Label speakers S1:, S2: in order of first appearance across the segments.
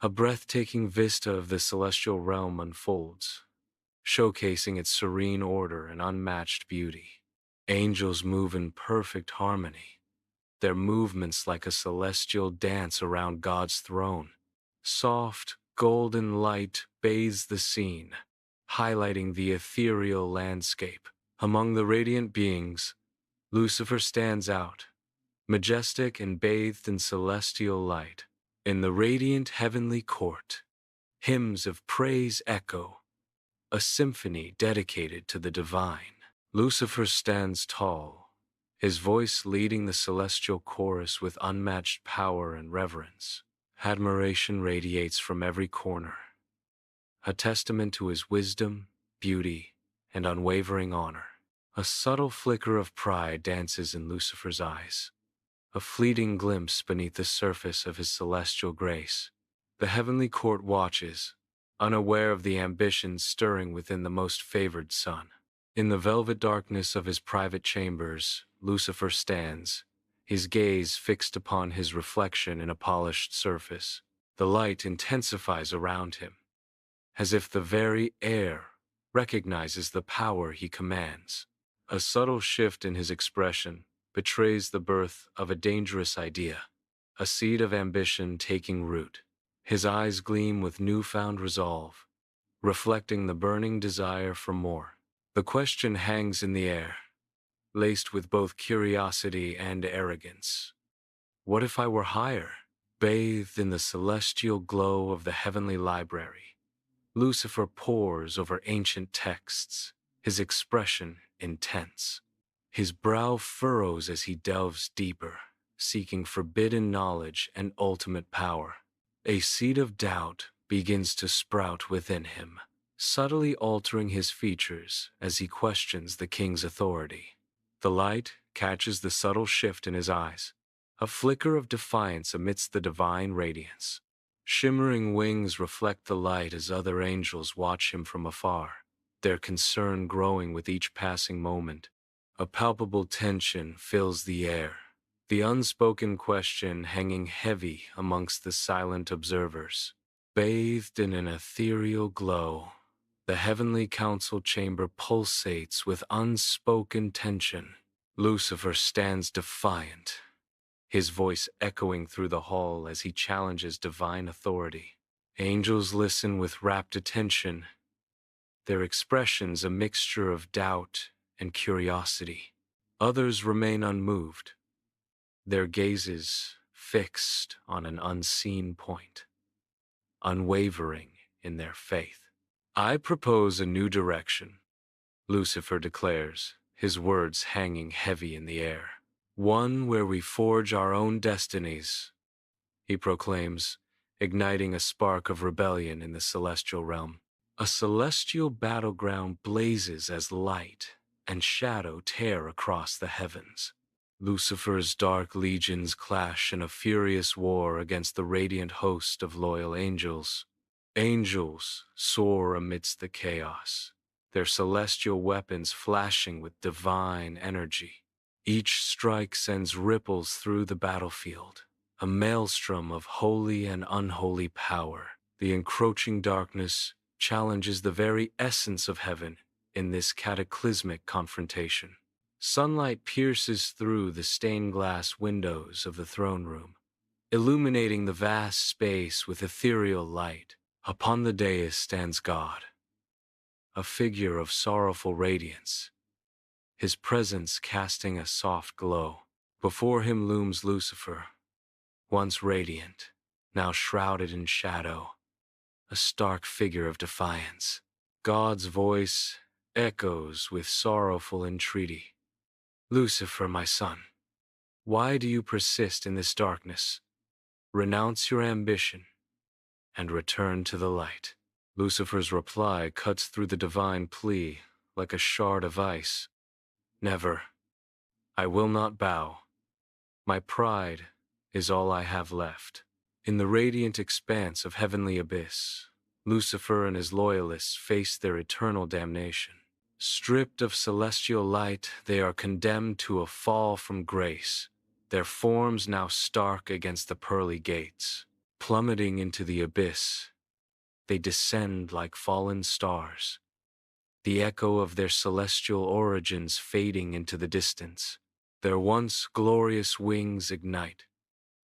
S1: A breathtaking vista of the celestial realm unfolds, showcasing its serene order and unmatched beauty. Angels move in perfect harmony, their movements like a celestial dance around God's throne. Soft, golden light bathes the scene, highlighting the ethereal landscape. Among the radiant beings, Lucifer stands out, majestic and bathed in celestial light. In the radiant heavenly court, hymns of praise echo, a symphony dedicated to the divine. Lucifer stands tall, his voice leading the celestial chorus with unmatched power and reverence. Admiration radiates from every corner, a testament to his wisdom, beauty, and unwavering honor. A subtle flicker of pride dances in Lucifer's eyes, a fleeting glimpse beneath the surface of his celestial grace. The heavenly court watches, unaware of the ambitions stirring within the most favored son. In the velvet darkness of his private chambers, Lucifer stands, his gaze fixed upon his reflection in a polished surface. The light intensifies around him, as if the very air recognizes the power he commands. A subtle shift in his expression betrays the birth of a dangerous idea, a seed of ambition taking root. His eyes gleam with newfound resolve, reflecting the burning desire for more. The question hangs in the air, laced with both curiosity and arrogance. What if I were higher? Bathed in the celestial glow of the heavenly library, Lucifer pores over ancient texts, his expression intense. His brow furrows as he delves deeper, seeking forbidden knowledge and ultimate power. A seed of doubt begins to sprout within him, subtly altering his features as he questions the king's authority. The light catches the subtle shift in his eyes, a flicker of defiance amidst the divine radiance. Shimmering wings reflect the light as other angels watch him from afar, their concern growing with each passing moment. A palpable tension fills the air, the unspoken question hanging heavy amongst the silent observers. Bathed in an ethereal glow, the heavenly council chamber pulsates with unspoken tension. Lucifer stands defiant, his voice echoing through the hall as he challenges divine authority. Angels listen with rapt attention, their expressions a mixture of doubt and curiosity. Others remain unmoved, their gazes fixed on an unseen point, unwavering in their faith. I propose a new direction, Lucifer declares, his words hanging heavy in the air. One where we forge our own destinies, he proclaims, igniting a spark of rebellion in the celestial realm. A celestial battleground blazes as light and shadow tear across the heavens. Lucifer's dark legions clash in a furious war against the radiant host of loyal angels. Angels soar amidst the chaos, their celestial weapons flashing with divine energy. Each strike sends ripples through the battlefield, a maelstrom of holy and unholy power. The encroaching darkness challenges the very essence of heaven in this cataclysmic confrontation. Sunlight pierces through the stained glass windows of the throne room, illuminating the vast space with ethereal light. Upon the dais stands God, a figure of sorrowful radiance, his presence casting a soft glow. Before him looms Lucifer, once radiant, now shrouded in shadow, a stark figure of defiance. God's voice echoes with sorrowful entreaty. Lucifer, my son, why do you persist in this darkness? Renounce your ambition and return to the light. Lucifer's reply cuts through the divine plea like a shard of ice. Never. I will not bow. My pride is all I have left. In the radiant expanse of heavenly abyss, Lucifer and his loyalists face their eternal damnation. Stripped of celestial light, they are condemned to a fall from grace, their forms now stark against the pearly gates. Plummeting into the abyss, they descend like fallen stars, the echo of their celestial origins fading into the distance. Their once glorious wings ignite,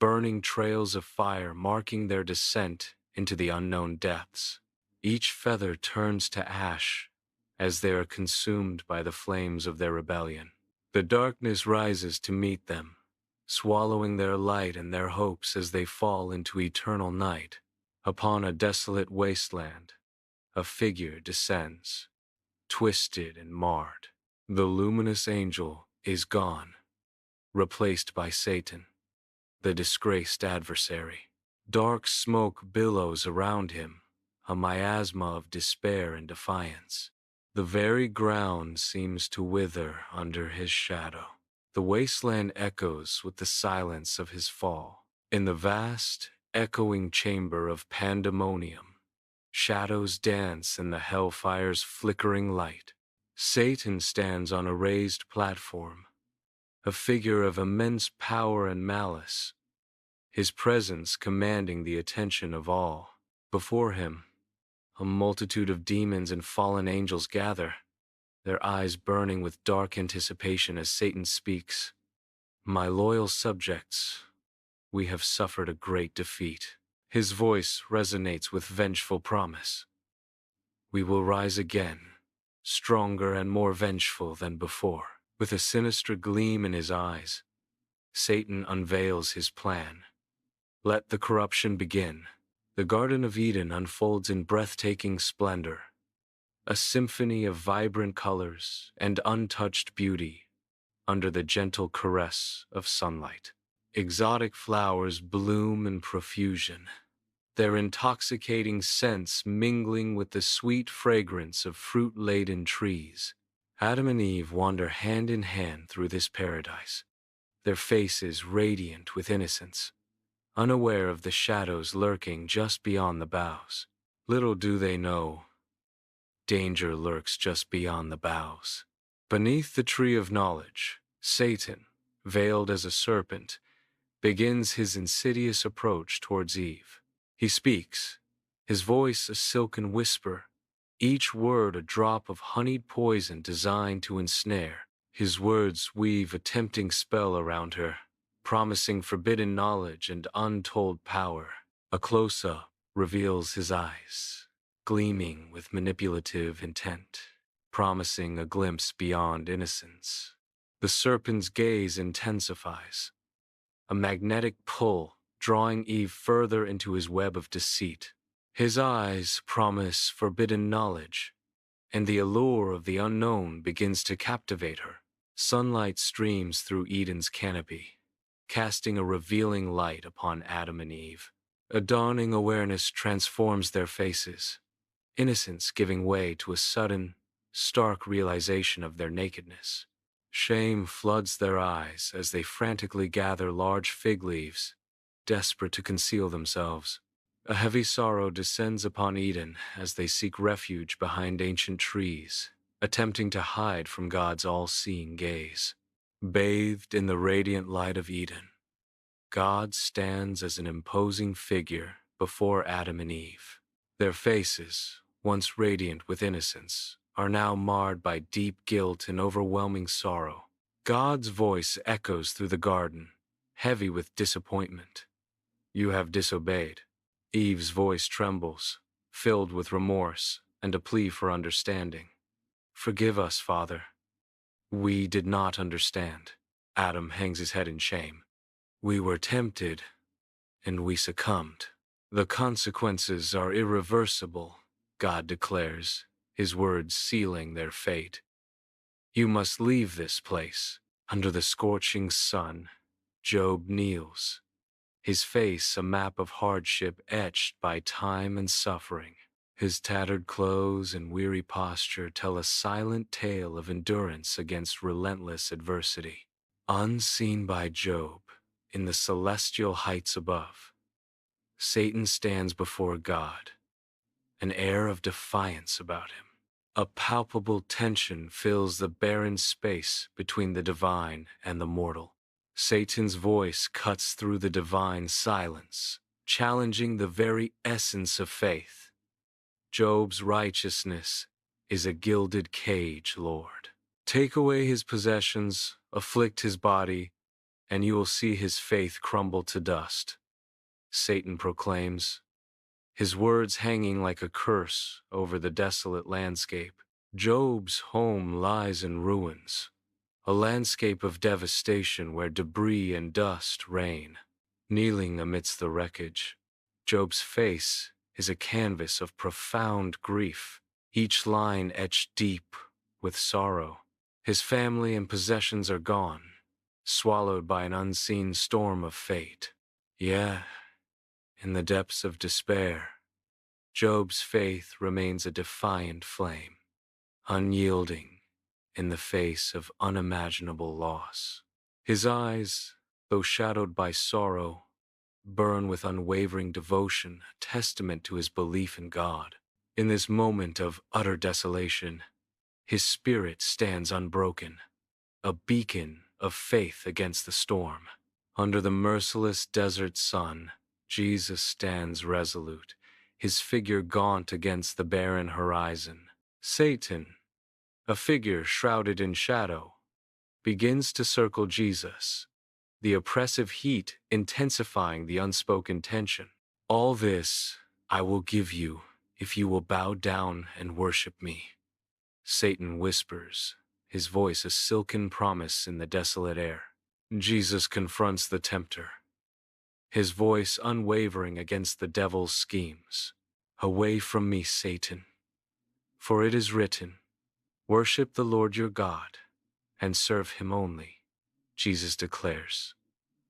S1: burning trails of fire marking their descent into the unknown depths. Each feather turns to ash as they are consumed by the flames of their rebellion. The darkness rises to meet them, swallowing their light and their hopes as they fall into eternal night. Upon a desolate wasteland, a figure descends, twisted and marred. The luminous angel is gone, replaced by Satan, the disgraced adversary. Dark smoke billows around him, a miasma of despair and defiance. The very ground seems to wither under his shadow. The wasteland echoes with the silence of his fall. In the vast, echoing chamber of Pandemonium, shadows dance in the hellfire's flickering light. Satan stands on a raised platform, a figure of immense power and malice, his presence commanding the attention of all. Before him, a multitude of demons and fallen angels gather, their eyes burning with dark anticipation as Satan speaks. "My loyal subjects, we have suffered a great defeat." His voice resonates with vengeful promise. "We will rise again, stronger and more vengeful than before." With a sinister gleam in his eyes, Satan unveils his plan. Let the corruption begin. The Garden of Eden unfolds in breathtaking splendor, a symphony of vibrant colors and untouched beauty under the gentle caress of sunlight. Exotic flowers bloom in profusion, their intoxicating scents mingling with the sweet fragrance of fruit-laden trees. Adam and Eve wander hand in hand through this paradise, their faces radiant with innocence, unaware of the shadows lurking just beyond the boughs. Little do they know, danger lurks just beyond the boughs. Beneath the tree of knowledge, Satan, veiled as a serpent, begins his insidious approach towards Eve. He speaks, his voice a silken whisper, each word a drop of honeyed poison designed to ensnare. His words weave a tempting spell around her, promising forbidden knowledge and untold power. A close-up reveals his eyes, gleaming with manipulative intent, promising a glimpse beyond innocence. The serpent's gaze intensifies, a magnetic pull drawing Eve further into his web of deceit. His eyes promise forbidden knowledge, and the allure of the unknown begins to captivate her. Sunlight streams through Eden's canopy, casting a revealing light upon Adam and Eve. A dawning awareness transforms their faces, innocence giving way to a sudden, stark realization of their nakedness. Shame floods their eyes as they frantically gather large fig leaves, desperate to conceal themselves. A heavy sorrow descends upon Eden as they seek refuge behind ancient trees, attempting to hide from God's all-seeing gaze. Bathed in the radiant light of Eden, God stands as an imposing figure before Adam and Eve. Their faces, once radiant with innocence, are now marred by deep guilt and overwhelming sorrow. God's voice echoes through the garden, heavy with disappointment. "You have disobeyed." Eve's voice trembles, filled with remorse and a plea for understanding. "Forgive us, Father. We did not understand." Adam hangs his head in shame. "We were tempted, and we succumbed. The consequences are irreversible," God declares, his words sealing their fate. "You must leave this place." Under the scorching sun, Job kneels, his face a map of hardship etched by time and suffering. His tattered clothes and weary posture tell a silent tale of endurance against relentless adversity. Unseen by Job, in the celestial heights above, Satan stands before God, an air of defiance about him. A palpable tension fills the barren space between the divine and the mortal. Satan's voice cuts through the divine silence, challenging the very essence of faith. Job's righteousness is a gilded cage, Lord. Take away his possessions, afflict his body, and you will see his faith crumble to dust. Satan proclaims, his words hanging like a curse over the desolate landscape. Job's home lies in ruins, a landscape of devastation where debris and dust reign. Kneeling amidst the wreckage, Job's face is a canvas of profound grief, each line etched deep with sorrow. His family and possessions are gone, swallowed by an unseen storm of fate. Yeah, in the depths of despair, Job's faith remains a defiant flame, unyielding in the face of unimaginable loss. His eyes, though shadowed by sorrow, burn with unwavering devotion, a testament to his belief in God. In this moment of utter desolation, his spirit stands unbroken, a beacon of faith against the storm. Under the merciless desert sun, Jesus stands resolute, his figure gaunt against the barren horizon. Satan, a figure shrouded in shadow, begins to circle Jesus, the oppressive heat intensifying the unspoken tension. All this I will give you if you will bow down and worship me, Satan whispers, his voice a silken promise in the desolate air. Jesus confronts the tempter, his voice unwavering against the devil's schemes. Away from me, Satan, for it is written, worship the Lord your God and serve him only, Jesus declares,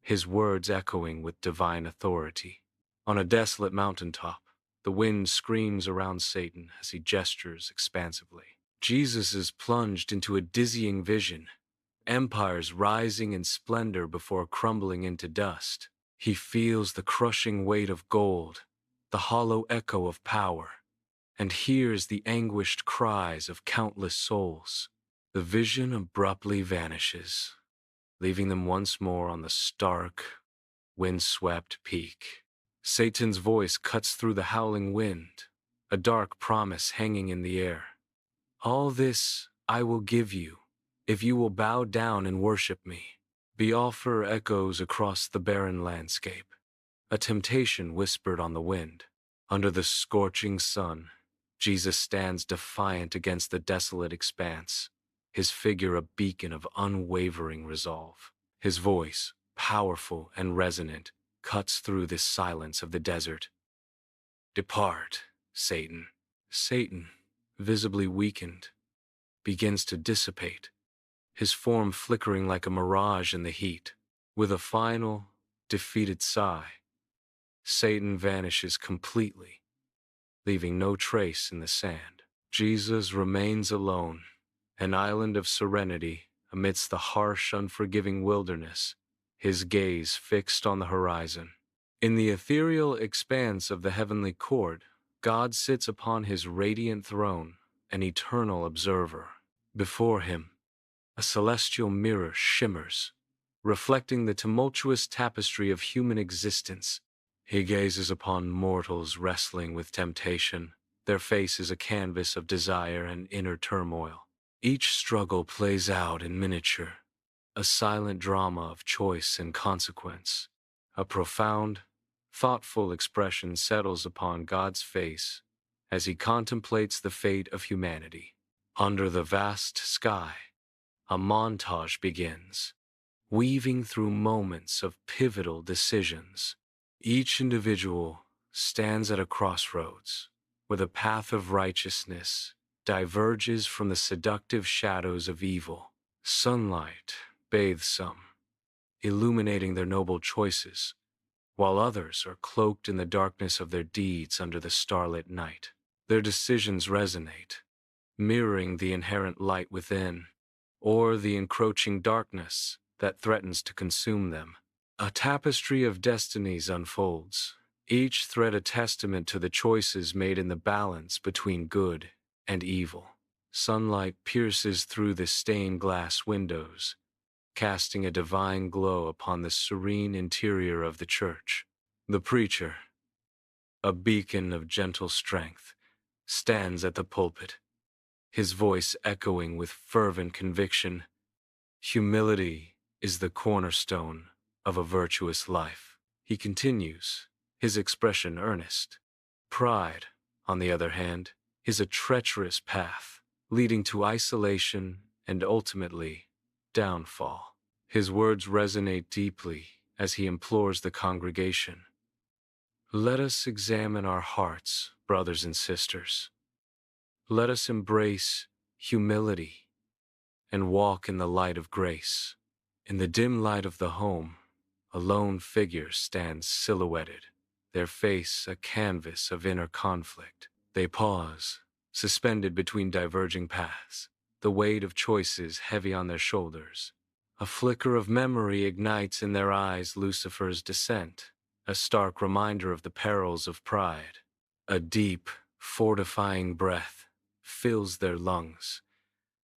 S1: his words echoing with divine authority. On a desolate mountaintop, the wind screams around Satan as he gestures expansively. Jesus is plunged into a dizzying vision, empires rising in splendor before crumbling into dust. He feels the crushing weight of gold, the hollow echo of power, and hears the anguished cries of countless souls. The vision abruptly vanishes, leaving them once more on the stark, wind-swept peak. Satan's voice cuts through the howling wind, a dark promise hanging in the air. All this I will give you, if you will bow down and worship me. The offer echoes across the barren landscape, a temptation whispered on the wind. Under the scorching sun, Jesus stands defiant against the desolate expanse, his figure a beacon of unwavering resolve. His voice, powerful and resonant, cuts through the silence of the desert. Depart, Satan. Satan, visibly weakened, begins to dissipate, his form flickering like a mirage in the heat. With a final, defeated sigh, Satan vanishes completely, leaving no trace in the sand. Jesus remains alone, an island of serenity amidst the harsh, unforgiving wilderness, his gaze fixed on the horizon. In the ethereal expanse of the heavenly court, God sits upon his radiant throne, an eternal observer. Before him, a celestial mirror shimmers, reflecting the tumultuous tapestry of human existence. He gazes upon mortals wrestling with temptation. Their face is a canvas of desire and inner turmoil. Each struggle plays out in miniature, a silent drama of choice and consequence. A profound, thoughtful expression settles upon God's face as he contemplates the fate of humanity. Under the vast sky, a montage begins, weaving through moments of pivotal decisions. Each individual stands at a crossroads, where the path of righteousness diverges from the seductive shadows of evil. Sunlight bathes some, illuminating their noble choices, while others are cloaked in the darkness of their deeds under the starlit night. Their decisions resonate, mirroring the inherent light within, or the encroaching darkness that threatens to consume them. A tapestry of destinies unfolds, each thread a testament to the choices made in the balance between good and evil. Sunlight pierces through the stained glass windows, casting a divine glow upon the serene interior of the church. The preacher, a beacon of gentle strength, stands at the pulpit, his voice echoing with fervent conviction. Humility is the cornerstone of a virtuous life. He continues, his expression earnest. Pride, on the other hand, is a treacherous path, leading to isolation and ultimately downfall. His words resonate deeply as he implores the congregation. Let us examine our hearts, brothers and sisters. Let us embrace humility and walk in the light of grace. In the dim light of the home, a lone figure stands silhouetted, their face a canvas of inner conflict. They pause, suspended between diverging paths, the weight of choices heavy on their shoulders. A flicker of memory ignites in their eyes Lucifer's descent, a stark reminder of the perils of pride. A deep, fortifying breath fills their lungs,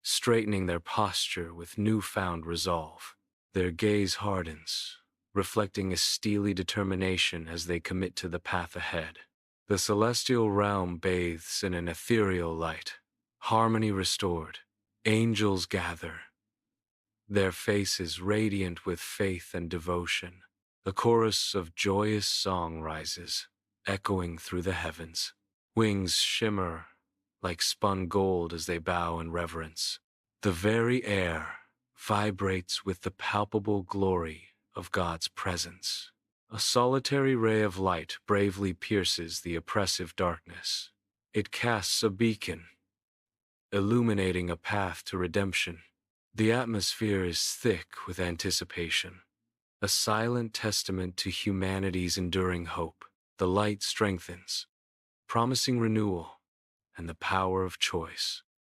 S1: straightening their posture with newfound resolve. Their gaze hardens, reflecting a steely determination as they commit to the path ahead. The celestial realm bathes in an ethereal light, harmony restored. Angels gather, their faces radiant with faith and devotion. A chorus of joyous song rises, echoing through the heavens. Wings shimmer like spun gold as they bow in reverence. The very air vibrates with the palpable glory of God's presence. A solitary ray of light bravely pierces the oppressive darkness. It casts a beacon, illuminating a path to redemption. The atmosphere is thick with anticipation, a silent testament to humanity's enduring hope. The light strengthens, promising renewal and the power of choice.